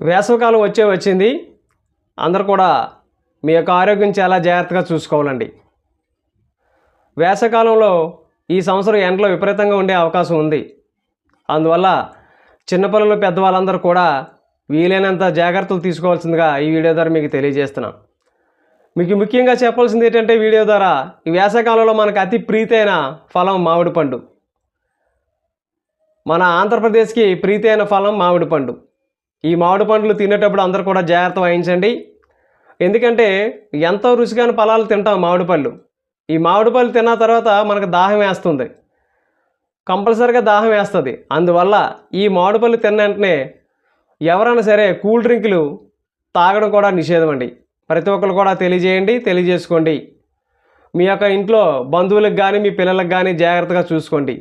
వేసవికాలం వచ్చింది. అందరూ కూడా మీ యొక్క ఆరోగ్యం చాలా జాగ్రత్తగా చూసుకోవాలండి. వేసవికాలంలో ఈ సంవత్సరం ఎండలు విపరీతంగా ఉండే అవకాశం ఉంది. అందువల్ల చిన్నపిల్లలు పెద్దవాళ్ళందరూ కూడా వీలైనంత జాగ్రత్తలు తీసుకోవాల్సిందిగా ఈ వీడియో ద్వారా మీకు తెలియజేస్తున్నాను. మీకు ముఖ్యంగా చెప్పాల్సింది ఏంటంటే వీడియో ద్వారా ఈ వేసవికాలంలో మనకు అతి ప్రీతైన ఫలం మామిడి పండు. మన ఆంధ్రప్రదేశ్కి ప్రీతైన ఫలం మామిడి పండు. ఈ మామిడి పండ్లు తినేటప్పుడు అందరూ కూడా జాగ్రత్త వహించండి. ఎందుకంటే ఎంతో రుచిగాని ఫలాలు తింటాం మామిడి పళ్ళు. ఈ మామిడి పళ్ళు తిన్న తర్వాత మనకు దాహం వేస్తుంది, కంపల్సరీగా దాహం వేస్తుంది. అందువల్ల ఈ మామిడి పళ్ళు తిన్న వెంటనే ఎవరైనా సరే కూల్ డ్రింకులు తాగడం కూడా నిషేధం అండి. ప్రతి ఒక్కరు కూడా తెలియజేసుకోండి. మీ యొక్క ఇంట్లో బంధువులకు కానీ మీ పిల్లలకు కానీ జాగ్రత్తగా చూసుకోండి.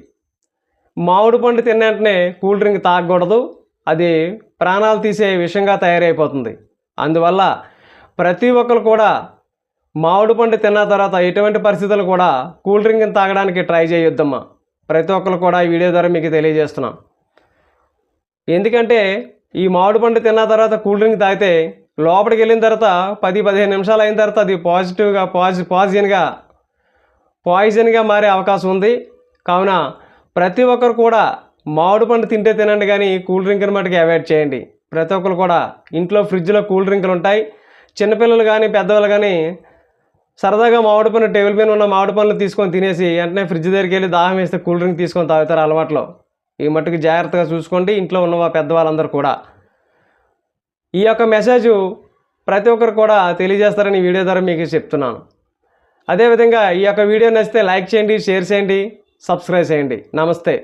మామిడి పండు తిన్న వెంటనే కూల్ డ్రింక్ తాగకూడదు. అది ప్రాణాలు తీసే విషయంగా తయారైపోతుంది. అందువల్ల ప్రతి ఒక్కరు కూడా మామిడి పండు తిన్న తర్వాత ఎటువంటి పరిస్థితులు కూడా కూల్ డ్రింక్ తాగడానికి ట్రై చేయొద్దమ్మా. ప్రతి ఒక్కరు కూడా ఈ వీడియో ద్వారా మీకు తెలియజేస్తున్నాం. ఎందుకంటే ఈ మామిడి పండు తిన్న తర్వాత కూల్ డ్రింక్ తాగితే లోపలికి వెళ్ళిన తర్వాత 10-15 నిమిషాలు అయిన తర్వాత అది పాయిజన్గా మారే అవకాశం ఉంది. కావున ప్రతి ఒక్కరు కూడా మామిడి పండు తినండి, కానీ కూల్ డ్రింక్ని మటుకు అవాయిడ్ చేయండి. ప్రతి ఒక్కరు కూడా ఇంట్లో ఫ్రిడ్జ్లో కూల్ డ్రింకులు ఉంటాయి. చిన్నపిల్లలు కానీ పెద్దవాళ్ళు కానీ సరదాగా మామిడి పండు టేబుల్ పైన ఉన్న మామిడి పండ్లు తీసుకొని తినేసి వెంటనే ఫ్రిడ్జ్ దగ్గరికి వెళ్ళి దాహం వేస్తే కూల్ డ్రింక్ తీసుకొని తాగుతారు అలవాట్లో. ఈ మట్టుకు జాగ్రత్తగా చూసుకోండి ఇంట్లో ఉన్న పెద్దవాళ్ళందరూ కూడా. ఈ యొక్క మెసేజ్ ప్రతి ఒక్కరు కూడా తెలియజేస్తారని ఈ వీడియో ద్వారా మీకు చెప్తున్నాను. అదేవిధంగా ఈ యొక్క వీడియో నచ్చితే లైక్ చేయండి, షేర్ చేయండి, సబ్స్క్రైబ్ చేయండి. నమస్తే.